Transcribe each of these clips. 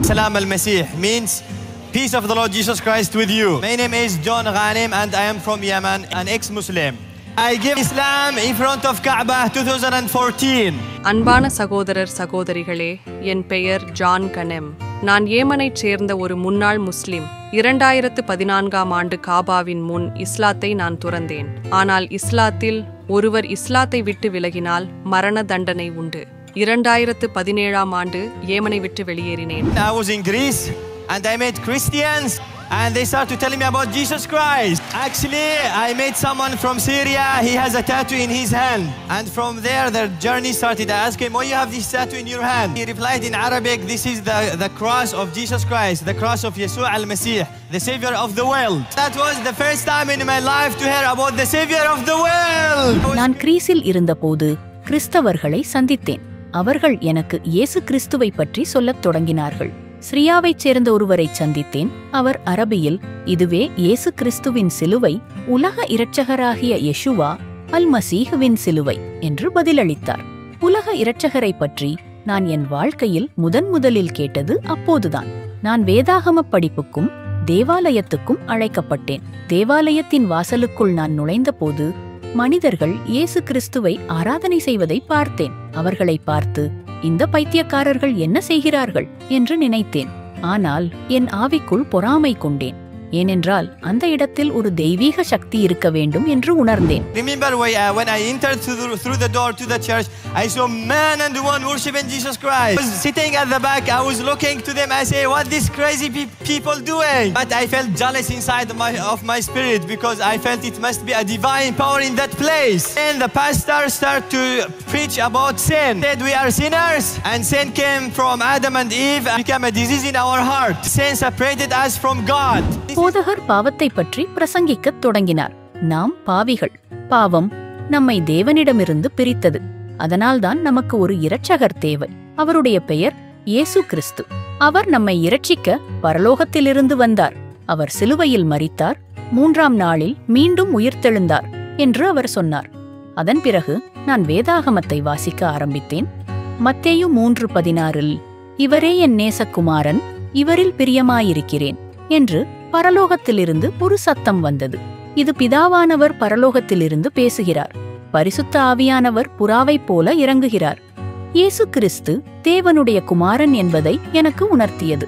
Salam al-Masih means peace of the Lord Jesus Christ with you. My name is John Ghanem and I am from Yemen, an ex-Muslim. I give Islam in front of Kaaba 2014. அன்பான சகோதரர் சகோதரிகளே, என் பெயர் John கனெம். நான் ஏமனைச் சேர்ந்த ஒரு முன்னாள் முஸ்லிம். 2014ஆம் ஆண்டு காபாவின் முன் இஸ்லாத்தை நான் துறந்தேன். ஆனால் இஸ்லாத்தில் ஒருவர் இஸ்லாத்தை விட்டு விலகினால் மரண தண்டனை உண்டு. 2017ஆம் ஆண்டு ஏமனை விட்டு வெளியேறினேன். I was in Greece and I met Christians and they started telling me about Jesus Christ. Actually, I met someone from Syria. He has a tattoo in his hand. And from there, their journey started. I asked him, why you have this tattoo in your hand? He replied in Arabic, this is the cross of Jesus Christ, the cross of Yeshua al-Masih, the Savior of the world. That was the first time in my life to hear about the Savior of the world. நான் கிரீஸில் இருந்தபோது கிறிஸ்தவர்களை சந்தித்தேன். அவர்கள் எனக்கு இயேசு கிறிஸ்துவை பற்றி சொல்லத் தொடங்கினார்கள். சிரியாவைச் சேர்ந்த ஒருவரை சந்தித்தேன். அவர் அரபியில், இதுவே இயேசு கிறிஸ்துவின் சிலுவை, உலக இரட்சகராகிய யெஷுவா அல்-மசீஹுவின் சிலுவை என்று பதிலளித்தார். உலக இரட்சகரை பற்றி நான் என் வாழ்க்கையில் முதலில் கேட்டது அப்போதுதான். நான் வேதாகம படிப்புக்கும் தேவாலயத்துக்கும் அழைக்கப்பட்டேன். தேவாலயத்தின் வாசலுக்குள் நான் நுழைந்தபோது மனிதர்கள் இயேசு கிறிஸ்துவை ஆராதனை செய்வதை பார்த்தேன். அவர்களை பார்த்து, இந்த பைத்தியக்காரர்கள் என்ன செய்கிறார்கள் என்று நினைத்தேன். ஆனால் என் ஆவிக்குள் பொறாமை கொண்டேன். ஏனென்றால் அந்த இடத்தில் ஒரு தெய்வீக சக்தி இருக்க வேண்டும் என்று உணர்ந்தேன். Remember when I entered through the door to the church, I saw man and woman worshiping Jesus Christ. I was sitting at the back, I was looking to them, I say, what these crazy people doing? But I felt jealous inside of my spirit because I felt it must be a divine power in that place. And the pastor started to preach about sin. Said we are sinners and sin came from Adam and Eve and became a disease in our heart. Sin separated us from God. போதகர் பாவத்தை பற்றி பிரசங்கிக்கத் தொடங்கினார். நாம் பாவிகள். பாவம் நம்மை தேவனிடமிருந்து பிரித்தது. அதனால்தான் நமக்கு ஒரு இரட்சகர் தேவை. அவருடைய பெயர் இயேசு கிறிஸ்து. அவர் நம்மை இரட்சிக்க பரலோகத்திலிருந்து வந்தார். அவர் சிலுவையில் மரித்தார், 3ஆம் நாளில் மீண்டும் உயிர்த்தெழுந்தார் என்று அவர் சொன்னார். அதன் பிறகு நான் வேதாகமத்தை வாசிக்க ஆரம்பித்தேன். மத்தேயு 3:16 இவரே என் நேசகுமாரன், இவரில் பிரியமாயிருக்கிறேன் என்று பரலோகத்திலிருந்து ஒரு சத்தம் வந்தது. இது பிதாவானவர் பரலோகத்திலிருந்து பேசுகிறார். பரிசுத்த ஆவியானவர் புறாவைப் போல இறங்குகிறார். இயேசு கிறிஸ்து தேவனுடைய குமாரன் என்பதை எனக்கு உணர்த்தியது.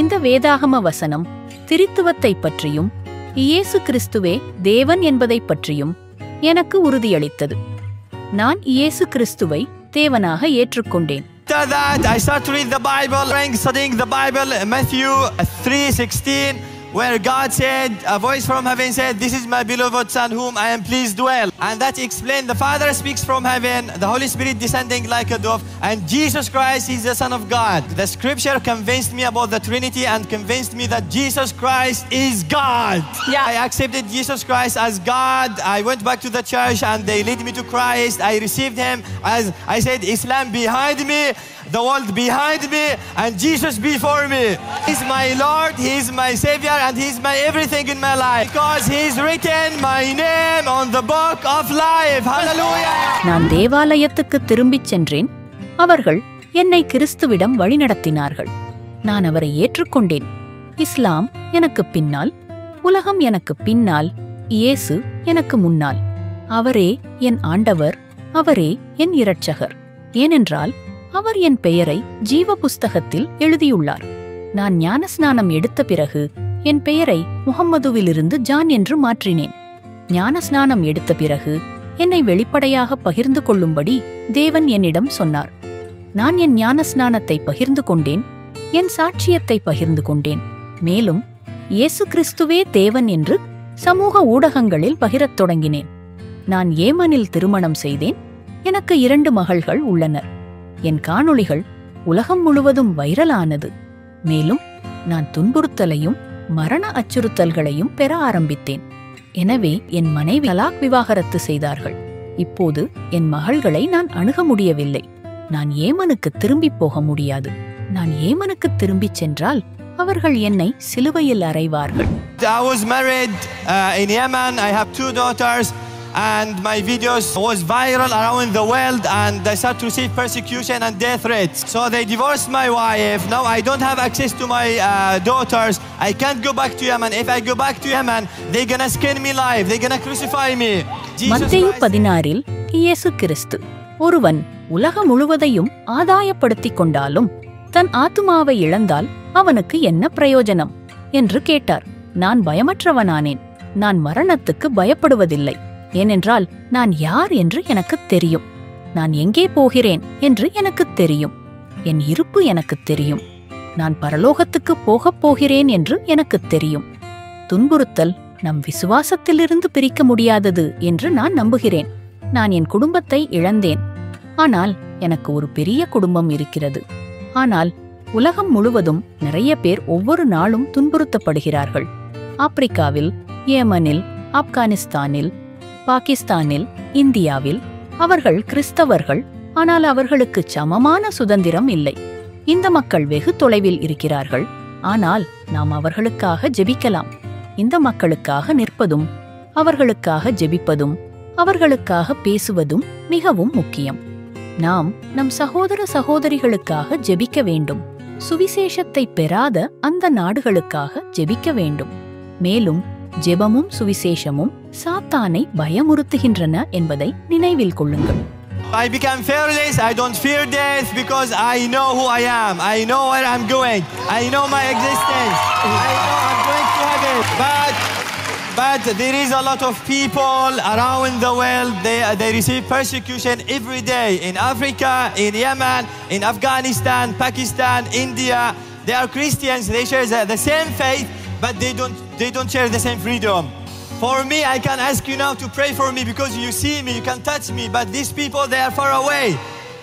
இந்த வேதாகம வசனம் திரித்துவத்தை பற்றியும் இயேசு கிறிஸ்துவே தேவன் என்பதை பற்றியும் எனக்கு உறுதியளித்தது. நான் இயேசு கிறிஸ்துவை தேவனாக ஏற்றுக்கொண்டேன். After that, I started to read the Bible, studying the Bible, Matthew 3:16, where God said, a voice from heaven said, this is my beloved Son whom I am pleased well. And that explained the Father speaks from heaven, the Holy Spirit descending like a dove, and Jesus Christ is the Son of God. The scripture convinced me about the Trinity and convinced me that Jesus Christ is God. Yeah, I accepted Jesus Christ as God. I went back to the church and they led me to Christ. I received Him. As I said, Islam behind me, the world behind me, and Jesus before me. He's my Lord, He's my Savior, and He's my everything in my life. Because He's written my name on the book of life. Hallelujah! நான் தேவாலயத்துக்கு திரும்பிச் சென்றேன். அவர்கள் என்னை கிறிஸ்துவிடம் வழிநடத்தினார்கள். நான் அவரை ஏற்றுக்கொண்டேன். இஸ்லாம் எனக்கு பின்னால், உலகம் எனக்கு பின்னால், இயேசு எனக்கு முன்னால். அவரே என் ஆண்டவர், அவரே என் இரட்சகர். ஏனென்றால் அவர் என் பெயரை ஜீவ புஸ்தகத்தில் எழுதியுள்ளார். நான் ஞானஸ்நானம் எடுத்த பிறகு என் பெயரை முஹம்மதுவிலிருந்து ஜான் என்று மாற்றினேன். ஞானஸ்நானம் எடுத்த பிறகு என்னை வெளிப்படையாக பகிர்ந்து கொள்ளும்படி தேவன் என்னிடம் சொன்னார். நான் என் ஞானஸ்நானத்தை பகிர்ந்து கொண்டேன், என் சாட்சியத்தை பகிர்ந்து கொண்டேன். மேலும் இயேசு கிறிஸ்துவே தேவன் என்று சமூக ஊடகங்களில் பகிரத் தொடங்கினேன். நான் ஏமனில் திருமணம் செய்தேன். எனக்கு 2 மகள்கள் உள்ளனர். என் காணொளிகள் உலகம் முழுவதும் வைரலானது. மேலும் நான் துன்புறுத்தலையும் மரண அச்சுறுத்தல்களையும் பெற ஆரம்பித்தேன். எனவே என் மனைவி தலாக் விவாகரத்து செய்தார்கள். இப்போது என் மகள்களை நான் அணுக முடியவில்லை. நான் ஏமனுக்கு திரும்பிப் போக முடியாது. நான் ஏமனுக்கு திரும்பிச் சென்றால் அவர்கள் என்னை சிலுவையில் அறைவார்கள். I was married in Yemen. I have 2 daughters. and my videos was viral around the world, and I started to receive persecution and death threats. So they divorced my wife. Now I don't have access to my daughters. I can't go back to Yemen. If I go back to Yemen, they're gonna skin me alive. They're gonna crucify me. மத்தேயு 16 இயேசு கிறிஸ்து, ஒருவன் உலகம் முழுவதையும் ஆதாயப்படுத்திக் கொண்டாலும் தன் ஆத்துமாவை இழந்தால் அவனுக்கு என்ன பிரயோஜனம் என்று கேட்டார். நான் பயமற்றவனானேன். நான் மரணத்துக்கு பயப்படுவதில்லை. ஏனென்றால் நான் யார் என்று எனக்குத் தெரியும். நான் எங்கே போகிறேன் என்று எனக்குத் தெரியும். என் இருப்பு எனக்குத் தெரியும். நான் பரலோகத்துக்குப் போகப் போகிறேன் என்று எனக்குத் தெரியும். துன்புறுத்தல் நம் விசுவாசத்திலிருந்து பிரிக்க முடியாதது என்று நான் நம்புகிறேன். நான் என் குடும்பத்தை இழந்தேன். ஆனால் எனக்கு ஒரு பெரிய குடும்பம் இருக்கிறது. ஆனால் உலகம் முழுவதும் நிறைய பேர் ஒவ்வொரு நாளும் துன்புறுத்தப்படுகிறார்கள். ஆப்பிரிக்காவில், ஏமனில், ஆப்கானிஸ்தானில், பாகிஸ்தானில், இந்தியாவில் அவர்கள் கிறிஸ்தவர்கள். ஆனால் அவர்களுக்கு சமமான சுதந்திரம் இல்லை. இந்த மக்கள் வெகு தொலைவில் இருக்கிறார்கள். ஆனால் நாம் அவர்களுக்காக ஜெபிக்கலாம். இந்த மக்களுக்காக நிற்பதும், அவர்களுக்காக ஜெபிப்பதும், அவர்களுக்காக பேசுவதும் மிகவும் முக்கியம். நாம் நம் சகோதர சகோதரிகளுக்காக ஜெபிக்க வேண்டும். சுவிசேஷத்தை பெறாத அந்த நாடுகளுக்காக ஜெபிக்க வேண்டும். மேலும் ஜெபமும் சுவிசேஷமும் சாத்தானை பயமுறுத்துகின்றன என்பதை நினைவில் கொள்ளுங்கள். I became fearless. I don't fear death because I know who I am. I know where I'm going. I know my existence. I know I'm going to heaven. But there is a lot of people around the world. They receive persecution every day in Africa, in Yemen, in Afghanistan, Pakistan, India. They are Christians. They share the same faith, but they don't share the same freedom. For me, I can ask you now to pray for me because you see me, you can touch me. But these people, they are far away.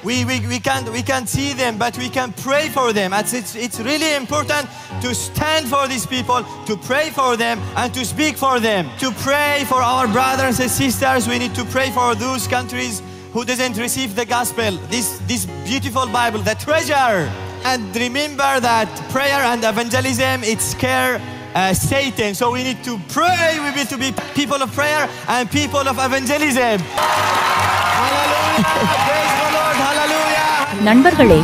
We can't see them, but we can pray for them. It's really important to stand for these people, to pray for them, and to speak for them. To pray for our brothers and sisters, we need to pray for those countries who doesn't receive the gospel. This beautiful Bible, the treasure. And remember that prayer and evangelism, it scare Satan. So we need to pray. We need to be people of prayer and people of evangelism. Hallelujah. Praise the Lord. Hallelujah. நண்பர்களே,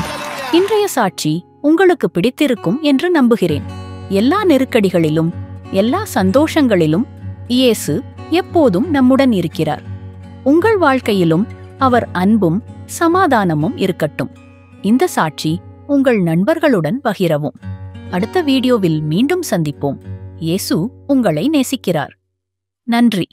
இன்றைய சாட்சி உங்களுக்கு பிடித்திருக்கும் என்று நம்புகிறேன். எல்லா நெருக்கடிகளிலும், எல்லா சந்தோஷங்களிலும் இயேசு எப்போதும் நம்முடன் இருக்கிறார். உங்கள் வாழ்க்கையிலும் அவர் அன்பும் சமாதானமும் இருக்கட்டும். இந்த சாட்சி உங்கள் நண்பர்களுடன் பகிரவும். அடுத்த வீடியோவில் மீண்டும் சந்திப்போம். இயேசு உங்களை நேசிக்கிறார். நன்றி.